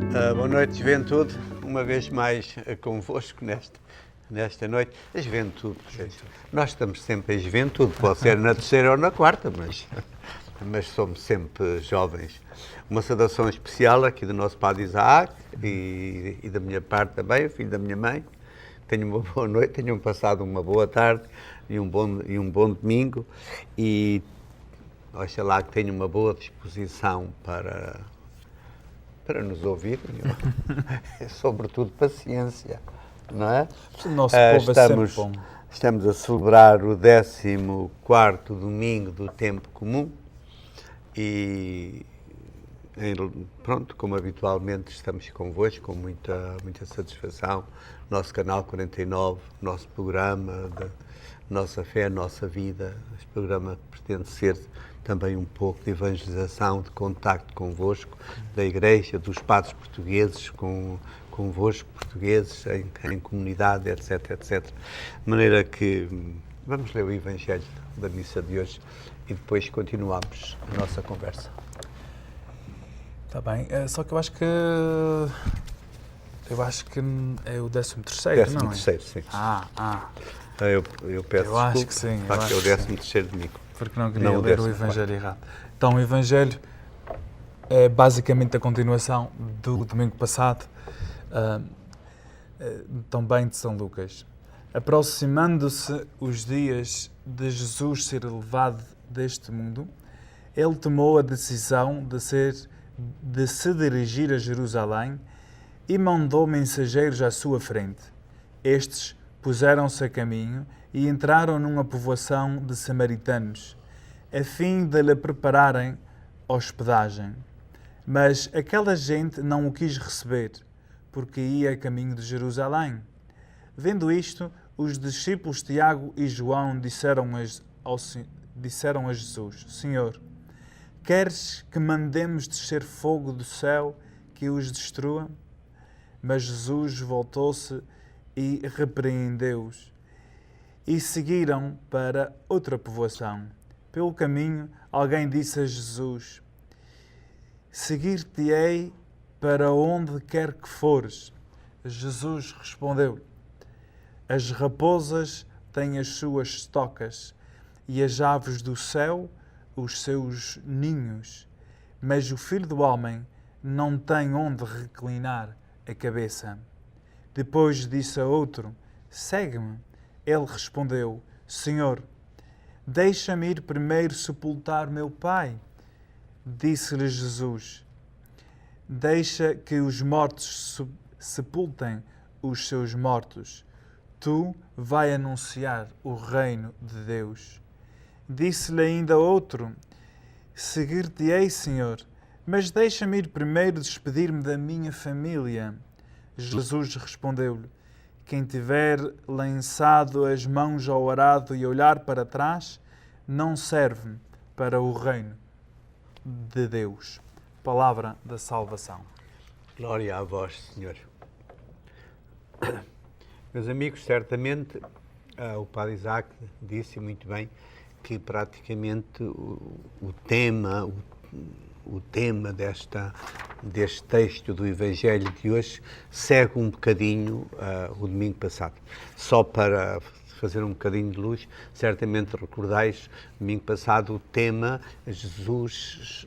Boa noite, juventude. Uma vez mais convosco nesta noite. A juventude, nós estamos sempre em juventude, pode ser na terceira ou na quarta, mas somos sempre jovens. Uma saudação especial aqui do nosso padre Isaac e da minha parte também, o filho da minha mãe. Tenham uma boa noite, tenham passado uma boa tarde e um bom domingo e oxalá que tenham uma boa disposição para nos ouvir, sobretudo paciência, não é? O nosso povo é sempre bom. Estamos a celebrar o 14º domingo do tempo comum e pronto, como habitualmente estamos convosco com muita satisfação. Nosso canal 49, nosso programa de Nossa Fé, Nossa Vida, este programa que pretende ser também um pouco de evangelização, de contacto convosco, da Igreja, dos padres portugueses, convosco, portugueses, em comunidade, etc, etc. De maneira que vamos ler o Evangelho da missa de hoje e depois continuamos a nossa conversa. Está bem, só que eu acho que é o 13º, não é? 13º, sim. Eu peço eu acho que sim. Para que é o 13º domingo. Porque não queria ler o Evangelho errado. Então, o Evangelho é basicamente a continuação do domingo passado, também de São Lucas. Aproximando-se os dias de Jesus ser elevado deste mundo, ele tomou a decisão de se dirigir a Jerusalém e mandou mensageiros à sua frente. Estes puseram-se a caminho e entraram numa povoação de samaritanos, a fim de lhe prepararem hospedagem. Mas aquela gente não o quis receber, porque ia a caminho de Jerusalém. Vendo isto, os discípulos Tiago e João disseram a Jesus: Senhor, queres que mandemos descer fogo do céu que os destrua? Mas Jesus voltou-se e repreendeu-os. E seguiram para outra povoação. Pelo caminho, alguém disse a Jesus: Seguir-te-ei para onde quer que fores. Jesus respondeu: As raposas têm as suas tocas e as aves do céu os seus ninhos, mas o Filho do Homem não tem onde reclinar a cabeça. Depois disse a outro: Segue-me. Ele respondeu: Senhor, deixa-me ir primeiro sepultar meu pai. Disse-lhe Jesus: Deixa que os mortos sepultem os seus mortos. Tu vai anunciar o reino de Deus. Disse-lhe ainda outro: Seguir-te-ei, Senhor, mas deixa-me ir primeiro despedir-me da minha família. Jesus respondeu-lhe: Quem tiver lançado as mãos ao arado e olhar para trás, não serve para o reino de Deus. Palavra da salvação. Glória a vós, Senhor. Meus amigos, certamente o padre Isaac disse muito bem que praticamente o tema deste texto do Evangelho de hoje segue um bocadinho o domingo passado. Só para fazer um bocadinho de luz, certamente recordais, domingo passado, o tema, Jesus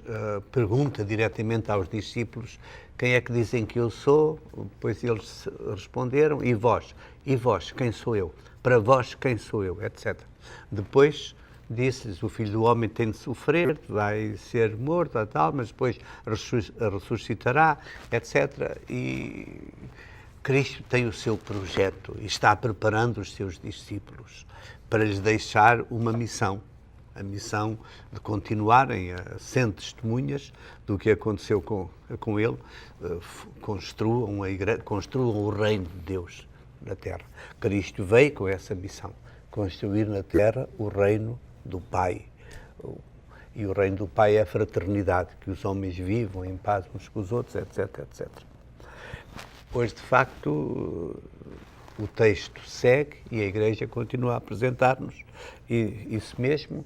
pergunta diretamente aos discípulos: quem é que dizem que eu sou? Depois eles responderam: e vós? E vós, quem sou eu? Para vós, quem sou eu? Etc. Depois disse-lhes: o Filho do Homem tem de sofrer, vai ser morto, tal, mas depois ressuscitará, etc. E Cristo tem o seu projeto e está preparando os seus discípulos para lhes deixar uma missão. A missão de continuarem sendo testemunhas do que aconteceu com ele, construam o reino de Deus na Terra. Cristo veio com essa missão, construir na Terra o reino do Pai. E o reino do Pai é a fraternidade, que os homens vivam em paz uns com os outros, etc, etc. Hoje, de facto, o texto segue e a Igreja continua a apresentar-nos isso mesmo,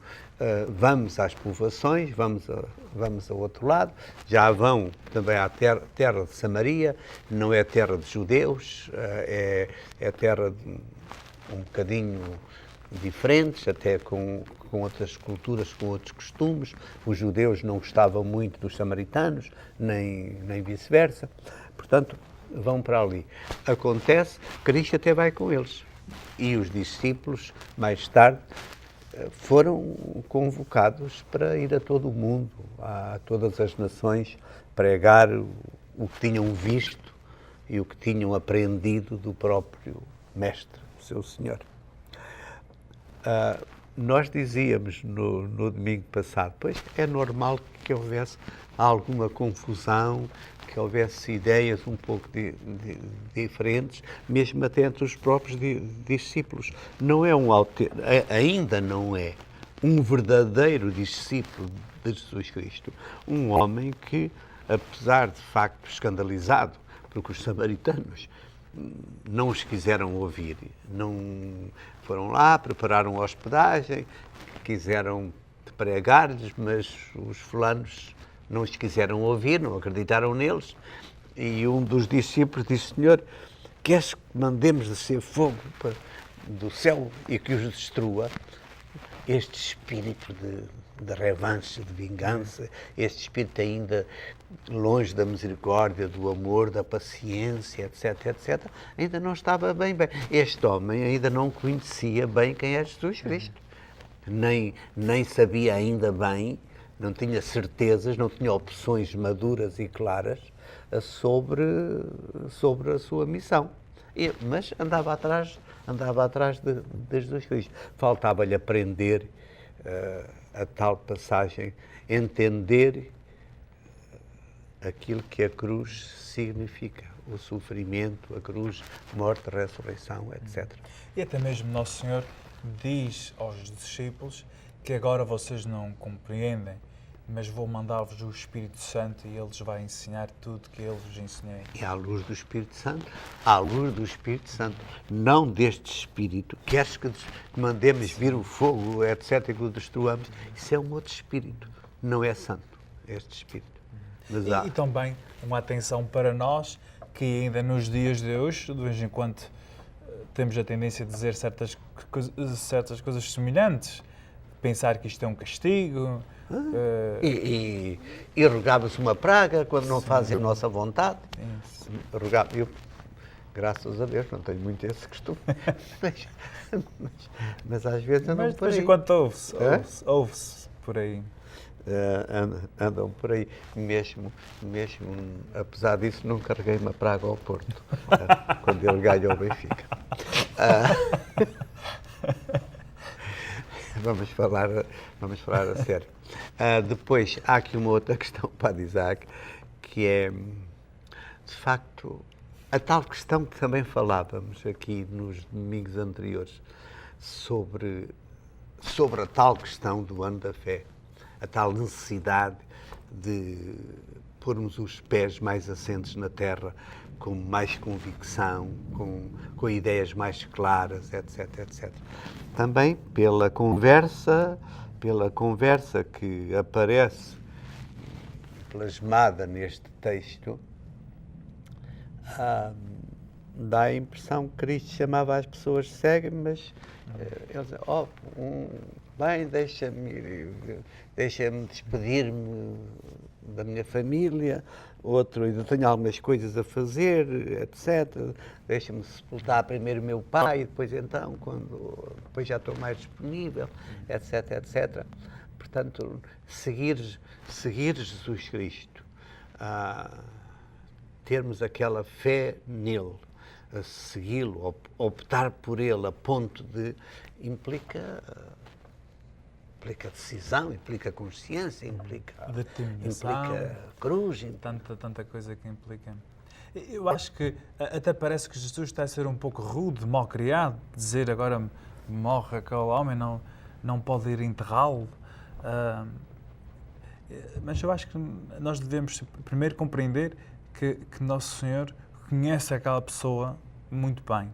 vamos às povoações, vamos ao outro lado, já vão também à terra de Samaria, não é terra de judeus, é terra um bocadinho diferentes, até com outras culturas, com outros costumes. Os judeus não gostavam muito dos samaritanos, nem vice-versa. Portanto, vão para ali. Acontece, Cristo até vai com eles. E os discípulos, mais tarde, foram convocados para ir a todo o mundo, a todas as nações, pregar o que tinham visto e o que tinham aprendido do próprio Mestre, seu Senhor. Nós dizíamos no domingo passado, pois é normal que houvesse alguma confusão, que houvesse ideias um pouco diferentes, mesmo até entre os próprios discípulos. Não é ainda não é um verdadeiro discípulo de Jesus Cristo, um homem que, apesar de facto escandalizado, porque os samaritanos não os quiseram ouvir, não foram lá, prepararam a hospedagem, quiseram pregar-lhes, mas os fulanos não os quiseram ouvir, não acreditaram neles, e um dos discípulos disse: Senhor, queres que mandemos descer fogo do céu e que os destrua? Este espírito de revanche, de vingança, este espírito ainda longe da misericórdia, do amor, da paciência, etc, etc, ainda não estava bem. Este homem ainda não conhecia bem quem é Jesus Cristo. Nem sabia ainda bem, não tinha certezas, não tinha opções maduras e claras sobre a sua missão. Mas andava atrás de Jesus Cristo. Faltava-lhe aprender a tal passagem, entender aquilo que a cruz significa, o sofrimento, a cruz, morte, ressurreição, etc. E até mesmo Nosso Senhor diz aos discípulos que agora vocês não compreendem, mas vou mandar-vos o Espírito Santo e Ele vos vai ensinar tudo que eu vos ensinei. E à luz do Espírito Santo, não deste Espírito, queres que mandemos vir o fogo, etc, e que o destruamos, isso é um outro Espírito, não é santo, este Espírito. Mas E também uma atenção para nós, que ainda nos dias de hoje, de vez em quando, temos a tendência a dizer certas coisas semelhantes, pensar que isto é um castigo. E rogava-se uma praga quando não fazem a nossa vontade. Eu, graças a Deus, não tenho muito esse costume, mas às vezes andam por aí. Mas de vez em quando ouve-se por aí. Andam por aí, mesmo, apesar disso, não carreguei uma praga ao Porto, quando ele ganhou o Benfica. Vamos falar a sério. Depois, há aqui uma outra questão para Isaac, que é, de facto, a tal questão que também falávamos aqui nos domingos anteriores, sobre a tal questão do ano da fé, a tal necessidade de pormos os pés mais assentes na terra, com mais convicção, com ideias mais claras, etc, etc. Também pela conversa que aparece plasmada neste texto, dá a impressão que Cristo chamava as pessoas cegas, mas eles dizem, bem, deixa-me despedir-me da minha família, outro, ainda tenho algumas coisas a fazer, etc. Deixa-me sepultar primeiro o meu pai, depois então, depois já estou mais disponível, etc, etc. Portanto, seguir Jesus Cristo, termos aquela fé nele, a segui-lo, optar por ele a ponto de implica decisão, implica consciência, implica cruz. Tanta coisa que implica. Eu acho que até parece que Jesus está a ser um pouco rude, mal criado, dizer agora morre aquele homem, não pode ir enterrá-lo. Mas eu acho que nós devemos primeiro compreender que Nosso Senhor conhece aquela pessoa muito bem.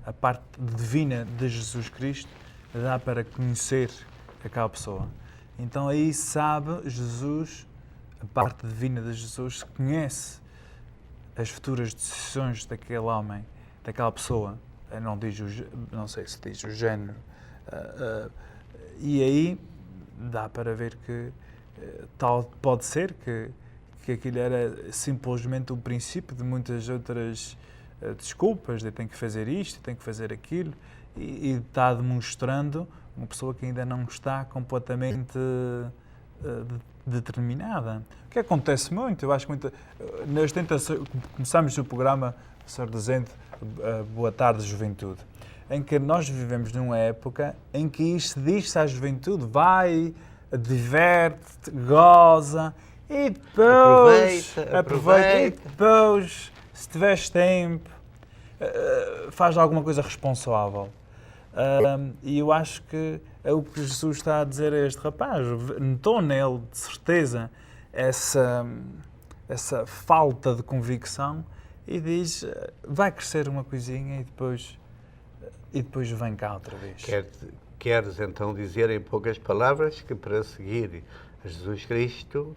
A parte divina de Jesus Cristo dá para conhecer aquela pessoa. Então aí sabe Jesus, a parte divina de Jesus, conhece as futuras decisões daquele homem, daquela pessoa. Não sei se diz o género. E aí dá para ver que pode ser que aquilo era simplesmente o princípio de muitas outras desculpas, de tem que fazer isto, tem que fazer aquilo, e está demonstrando uma pessoa que ainda não está completamente determinada. O que acontece muito, eu acho que nas tentações, começamos o programa, Sr. dizendo, boa tarde, juventude, em que nós vivemos numa época em que isto diz-se à juventude, vai, diverte-te, goza, e depois aproveita, e depois, se tiveres tempo, faz alguma coisa responsável. E eu acho que é o que Jesus está a dizer a este rapaz. Notou nele, de certeza, essa falta de convicção e diz, vai crescer uma coisinha e depois vem cá outra vez. Queres então dizer em poucas palavras que para seguir Jesus Cristo,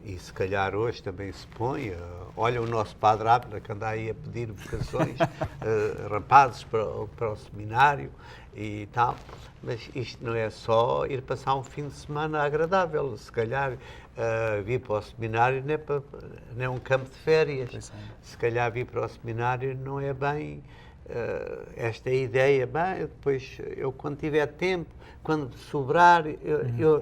e se calhar hoje também se põe, olha o nosso Padre Abner que anda aí a pedir vocações, rapazes para o seminário e tal, mas isto não é só ir passar um fim de semana agradável, se calhar vir para o seminário não é um campo de férias, se calhar vir para o seminário não é bem esta ideia, bem, depois eu quando tiver tempo, quando sobrar,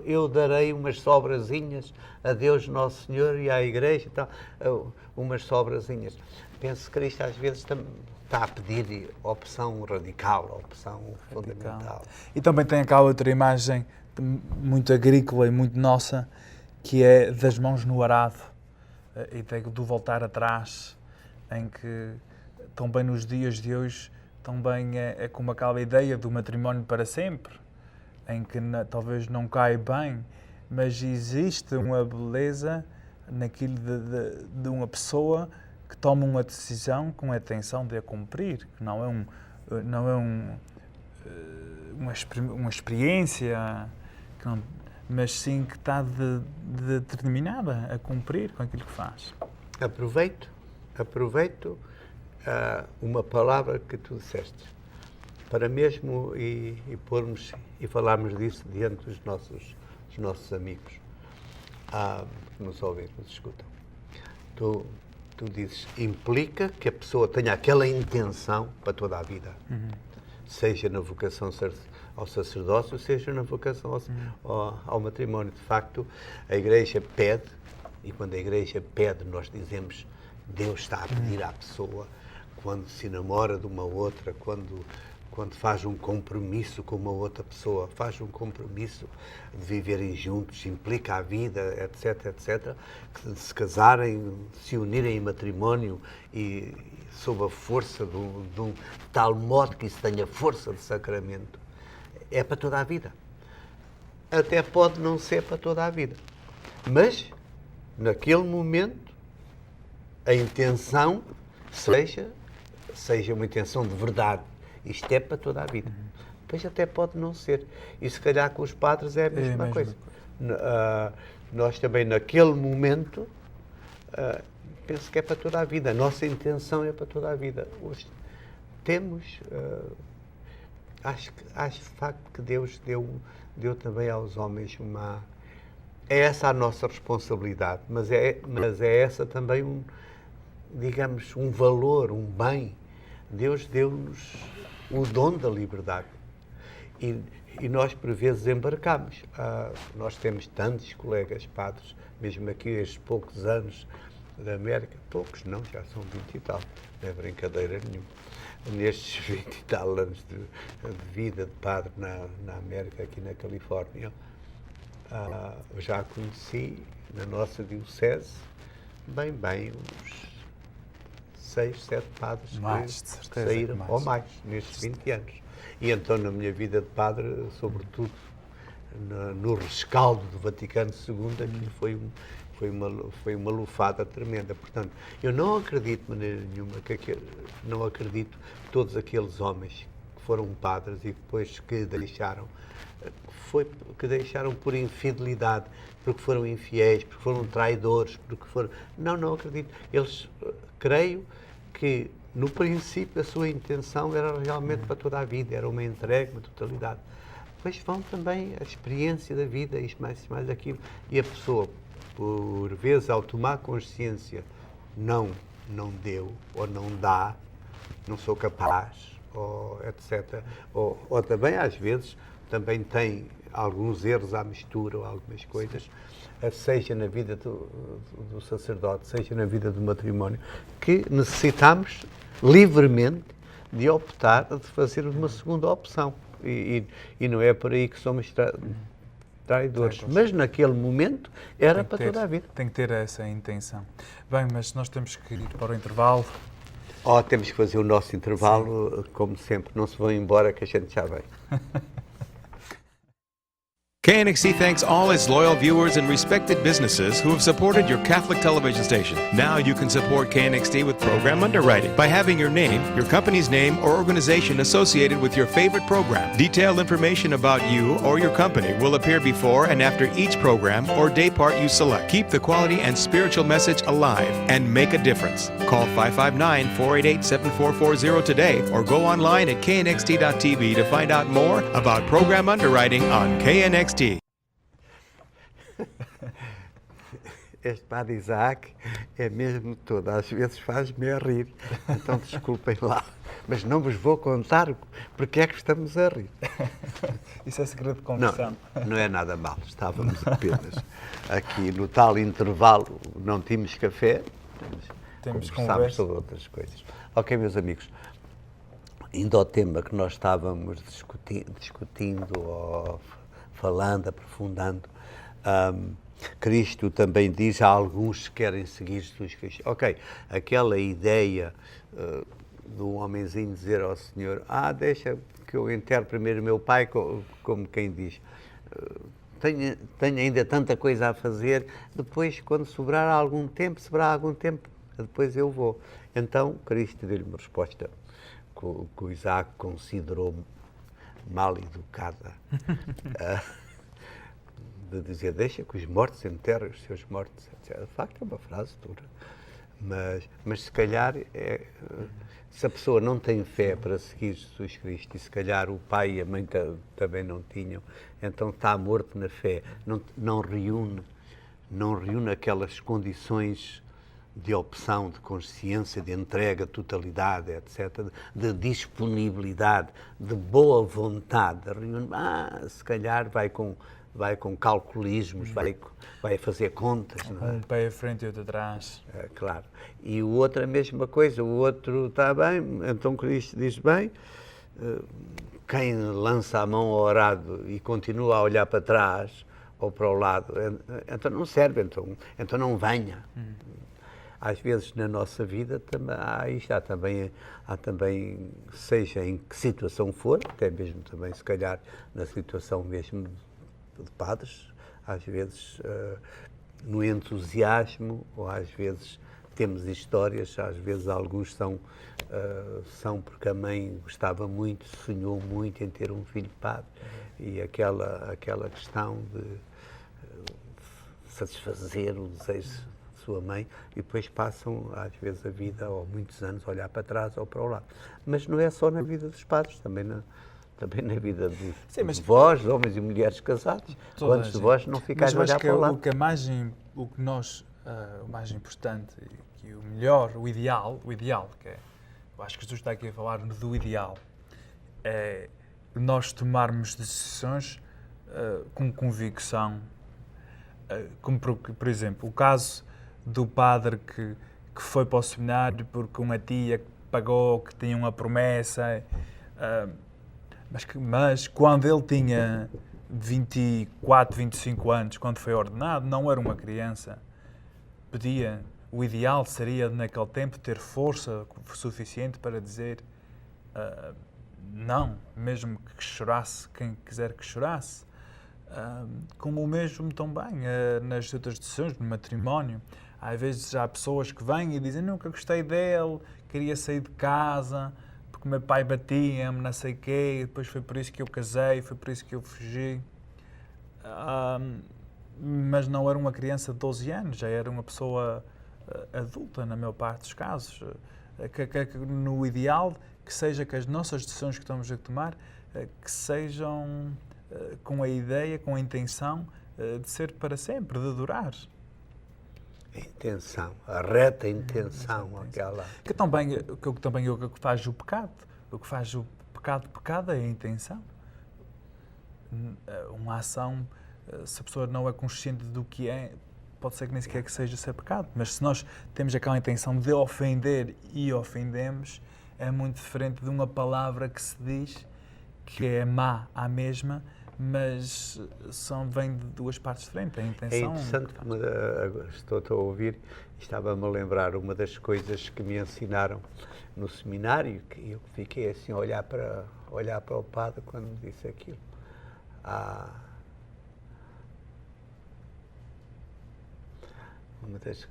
eu darei umas sobrazinhas a Deus Nosso Senhor e à Igreja e tal, umas sobrazinhas. Penso que Cristo às vezes está a pedir opção radical, opção fundamental. E também tem aquela outra imagem muito agrícola e muito nossa, que é das mãos no arado e do voltar atrás, em que também nos dias de hoje também é como aquela ideia do matrimónio para sempre, em que talvez não cai bem, mas existe uma beleza naquilo de uma pessoa que toma uma decisão com a intenção de a cumprir, que não é uma experiência, mas sim que está determinada a cumprir com aquilo que faz. Aproveito uma palavra que tu disseste, para mesmo e pormos e falarmos disso diante dos nossos amigos que nos ouvem, que nos escutam. Tu dizes, implica que a pessoa tenha aquela intenção para toda a vida, seja na vocação ao sacerdócio, seja na vocação ao matrimónio. De facto, a Igreja pede, e quando a Igreja pede, nós dizemos, Deus está a pedir à pessoa, quando se namora de uma outra, quando faz um compromisso com uma outra pessoa, faz um compromisso de viverem juntos, implica a vida, etc, etc, que se casarem, se unirem em matrimónio e sob a força de um tal modo que isso tenha força de sacramento, é para toda a vida. Até pode não ser para toda a vida. Mas, naquele momento, a intenção seja uma intenção de verdade. Isto é para toda a vida. Depois até pode não ser. E se calhar com os padres é a mesma coisa. Nós também, naquele momento, penso que é para toda a vida. A nossa intenção é para toda a vida. Hoje temos... Acho de facto que Deus deu também aos homens uma... É essa a nossa responsabilidade, mas é essa também digamos, um valor, um bem. Deus deu-nos o dom da liberdade. E nós, por vezes, embarcamos. Nós temos tantos colegas padres, mesmo aqui estes poucos anos da América, poucos não, já são 20 e tal, não é brincadeira nenhuma. Nestes 20 e tal anos de vida de padre na América, aqui na Califórnia, eu já conheci, na nossa diocese, bem, uns 6, 7 padres que saíram, ou mais, nestes 20 anos. E então, na minha vida de padre, sobretudo no rescaldo do Vaticano II, aquilo foi uma lufada tremenda. Portanto, eu não acredito de maneira nenhuma, não acredito que todos aqueles homens que foram padres e depois que deixaram, foi que deixaram por infidelidade, porque foram infiéis, porque foram traidores, porque foram... Não acredito. Eles, creio que no princípio a sua intenção era realmente para toda a vida, era uma entrega, uma totalidade. Depois vão também a experiência da vida, isto mais aquilo, e a pessoa, por vezes, ao tomar consciência, não deu, ou não dá, não sou capaz, ou etc. Ou também, às vezes, também tem alguns erros à mistura, ou algumas coisas, seja na vida do sacerdote, seja na vida do matrimónio, que necessitamos livremente de optar, de fazer uma segunda opção. E não é por aí que somos traidores. Mas naquele momento era para toda a vida. Tem que ter essa intenção. Bem, mas nós temos que ir para o intervalo. Temos que fazer o nosso intervalo, como sempre. Não se vão embora que a gente já vem. KNXT thanks all its loyal viewers and respected businesses who have supported your Catholic television station. Now you can support KNXT with program underwriting by having your name, your company's name, or organization associated with your favorite program. Detailed information about you or your company will appear before and after each program or day part you select. Keep the quality and spiritual message alive and make a difference. Call 559-488-7440 today or go online at knxt.tv to find out more about program underwriting on KNXT. Este padre Isaac é mesmo todo, às vezes faz-me a rir, então desculpem lá, mas não vos vou contar porque é que estamos a rir. Isso é segredo de confissão. Não é nada mal, estávamos apenas aqui no tal intervalo, não tínhamos café, conversámos sobre outras coisas. Ok, meus amigos, indo ao tema que nós estávamos discutindo ou falando, aprofundando, Cristo também diz a alguns que querem seguir Jesus Cristo. Ok, aquela ideia do homenzinho dizer ao Senhor, deixa que eu enterre primeiro meu pai, como quem diz, tenho ainda tanta coisa a fazer, depois quando sobrar algum tempo, depois eu vou. Então Cristo deu-lhe uma resposta que o Isaac considerou mal educada. De dizer, deixa que os mortos enterrem os seus mortos, etc. De facto é uma frase dura, mas se calhar, se a pessoa não tem fé para seguir Jesus Cristo, e se calhar o pai e a mãe também não tinham, então está morto na fé, não reúne aquelas condições de opção, de consciência, de entrega, totalidade, etc., de disponibilidade, de boa vontade, reúne, se calhar vai com calculismos, vai fazer contas. Não é? Um pé à frente e outro atrás. Claro. E o outro a mesma coisa, o outro está bem, então Cristo diz bem, quem lança a mão ao arado e continua a olhar para trás ou para o lado, então não serve, então não venha. Às vezes na nossa vida há também, seja em que situação for, até mesmo também se calhar na situação mesmo de padres, às vezes no entusiasmo, ou às vezes temos histórias, às vezes alguns são porque a mãe gostava muito, sonhou muito em ter um filho padre, e aquela questão de satisfazer o desejo de sua mãe, e depois passam às vezes a vida, ou muitos anos, a olhar para trás ou para o lado. Mas não é só na vida dos padres, também na vida dos vós, homens e mulheres casados. Quantos de vós não ficais a olhar para o lado? O mais importante, que o melhor, o ideal, que é, eu acho que Jesus está aqui a falar do ideal, é nós tomarmos decisões com convicção, como por exemplo, o caso do padre que foi para o seminário porque uma tia pagou, que tinha uma promessa, mas quando ele tinha 24, 25 anos, quando foi ordenado, não era uma criança. O ideal seria, naquele tempo, ter força suficiente para dizer não, mesmo que chorasse quem quiser que chorasse. Como o mesmo também nas outras decisões, no matrimónio. Às vezes há pessoas que vêm e dizem, nunca gostei dele, queria sair de casa, porque o meu pai batia-me, não sei o quê, e depois foi por isso que eu casei, foi por isso que eu fugi. Mas não era uma criança de 12 anos, já era uma pessoa adulta, na maior parte dos casos. No ideal, que seja que as nossas decisões que estamos a tomar, que sejam com a ideia, com a intenção de ser para sempre, de durar. A intenção, a reta intenção, aquela... Que também é o que faz o pecado. O que faz o pecado é a intenção. Uma ação, se a pessoa não é consciente do que é, pode ser que nem sequer que seja ser pecado. Mas se nós temos aquela intenção de ofender e ofendemos, é muito diferente de uma palavra que se diz que é má à mesma, mas vem de duas partes diferentes. A intenção... É interessante, estou a ouvir, estava-me a lembrar uma das coisas que me ensinaram no seminário, que eu fiquei assim a olhar para o padre quando me disse aquilo. Uma das...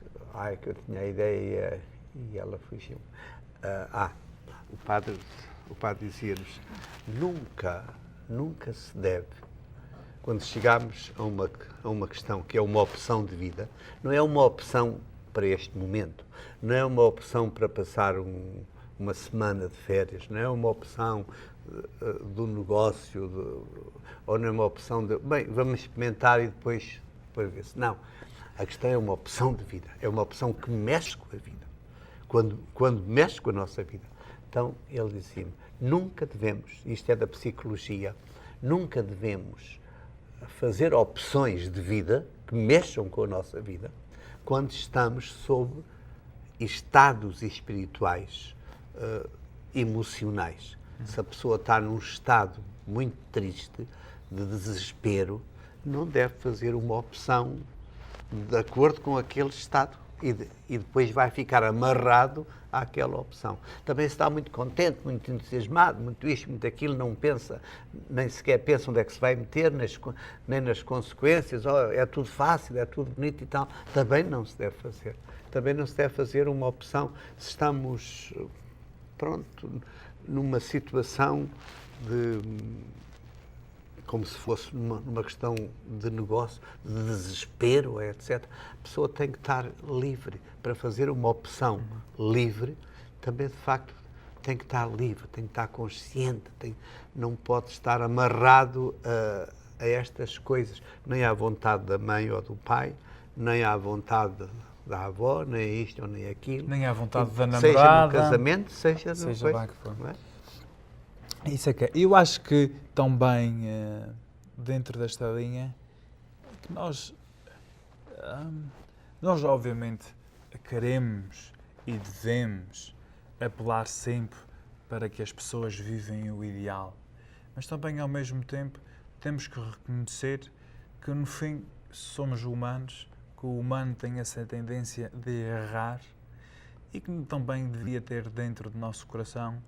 que eu tinha a ideia e ela fugiu. O padre dizia-nos, nunca se deve, quando chegamos a uma questão que é uma opção de vida, não é uma opção para este momento, não é uma opção para passar uma semana de férias, não é uma opção do negócio, ou não é uma opção de, bem, vamos experimentar e depois ver-se. Não, a questão é uma opção de vida, é uma opção que mexe com a vida, quando mexe com a nossa vida. Então, ele dizia-me, nunca devemos, isto é da psicologia, nunca devemos fazer opções de vida que mexam com a nossa vida quando estamos sob estados espirituais, emocionais. Se a pessoa está num estado muito triste, de desespero, não deve fazer uma opção de acordo com aquele estado e depois vai ficar amarrado àquela opção. Também se está muito contente, muito entusiasmado, muito isto, muito aquilo, não pensa, nem sequer pensa onde é que se vai meter, nem nas consequências, é tudo fácil, é tudo bonito e tal. Também não se deve fazer. Também não se deve fazer uma opção se estamos, numa situação como se fosse numa questão de negócio, de desespero, etc. A pessoa tem que estar livre para fazer uma opção livre. Também, de facto, tem que estar livre, tem que estar consciente, não pode estar amarrado a estas coisas, nem à vontade da mãe ou do pai, nem à vontade da avó, nem isto ou nem aquilo. Nem à vontade da namorada. Seja no casamento, seja lá que for. Não é? Isso é que é. Eu acho que também, dentro desta linha, que nós obviamente queremos e devemos apelar sempre para que as pessoas vivem o ideal, mas também ao mesmo tempo temos que reconhecer que no fim somos humanos, que o humano tem essa tendência de errar e que também devia ter dentro do nosso coração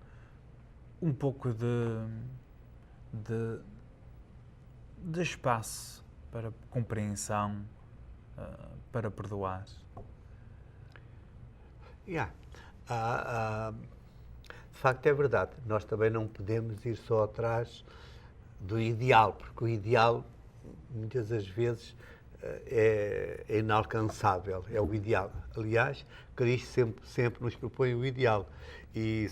um pouco de espaço para compreensão, para perdoar. De facto é verdade, nós também não podemos ir só atrás do ideal, porque o ideal muitas das vezes é inalcançável, é o ideal. Aliás, Cristo sempre nos propõe o ideal e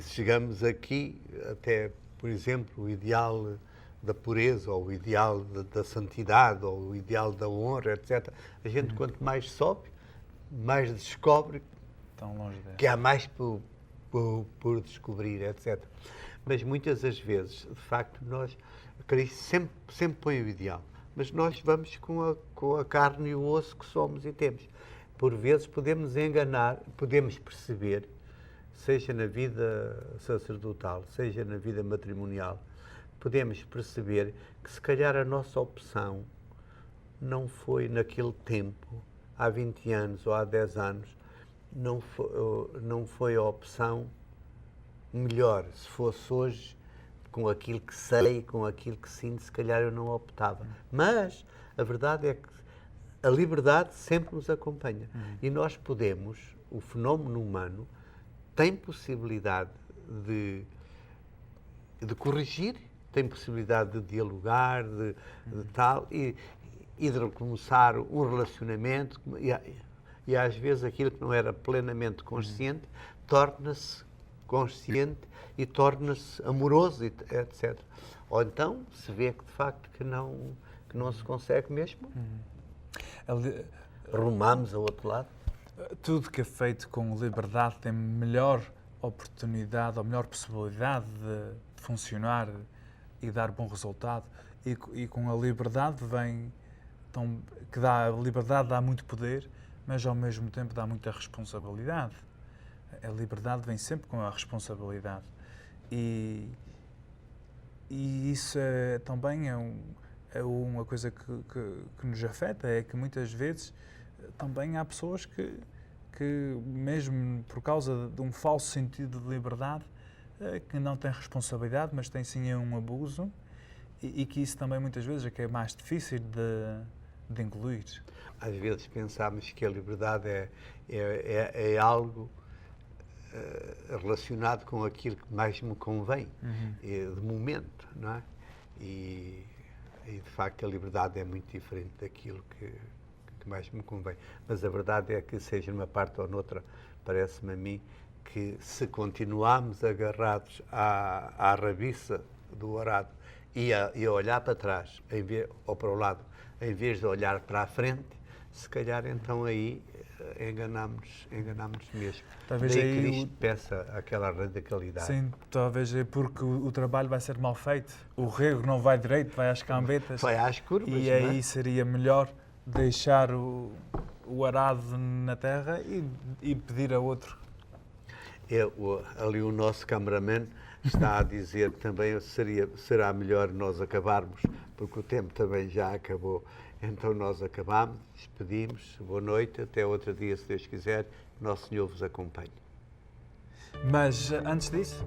se chegamos aqui, até, por exemplo, o ideal da pureza, ou o ideal da santidade, ou o ideal da honra, etc., a gente, quanto mais sobe, mais descobre Tão longe dela. que há mais por descobrir, etc. Mas muitas das vezes, de facto, Cristo sempre põe o ideal, mas nós vamos com a carne e o osso que somos e temos. Por vezes podemos enganar, podemos perceber, seja na vida sacerdotal, seja na vida matrimonial, podemos perceber que se calhar a nossa opção não foi naquele tempo, há 20 anos ou há 10 anos, não foi a opção melhor. Se fosse hoje, com aquilo que sei, com aquilo que sinto, se calhar eu não optava. Mas a verdade é que a liberdade sempre nos acompanha. E nós podemos, o fenómeno humano tem possibilidade de corrigir, tem possibilidade de dialogar, de tal, e de recomeçar um relacionamento, e às vezes aquilo que não era plenamente consciente torna-se consciente e torna-se amoroso, etc. Ou então se vê que de facto que não se consegue mesmo, rumamos ao outro lado. Tudo que é feito com liberdade tem melhor oportunidade ou melhor possibilidade de funcionar e dar bom resultado. E com a liberdade vem, a liberdade dá muito poder, mas ao mesmo tempo dá muita responsabilidade. A liberdade vem sempre com a responsabilidade. E isso também é uma coisa que nos afeta, é que muitas vezes também há pessoas que mesmo por causa de um falso sentido de liberdade, que não têm responsabilidade, mas têm sim um abuso, e que isso também muitas vezes é que é mais difícil de incluir. Às vezes pensamos que a liberdade é algo relacionado com aquilo que mais me convém, de momento, não é? E de facto a liberdade é muito diferente daquilo que mais me convém. Mas a verdade é que, seja numa parte ou noutra, parece-me a mim que se continuarmos agarrados à rabiça do arado e a olhar para trás, ou para o lado, em vez de olhar para a frente, se calhar então aí enganamos mesmo. Talvez Daí aí Cristo peça aquela radicalidade. Sim, talvez é porque o trabalho vai ser mal feito. O rego não vai direito, vai às cambetas. Vai às curvas, e não é? aí seria melhor deixar o arado na terra e pedir a outro. Ali o nosso cameraman está a dizer que também será melhor nós acabarmos, porque o tempo também já acabou. Então nós acabamos, despedimos, boa noite, até outro dia, se Deus quiser, Nosso Senhor vos acompanhe. Mas antes disso,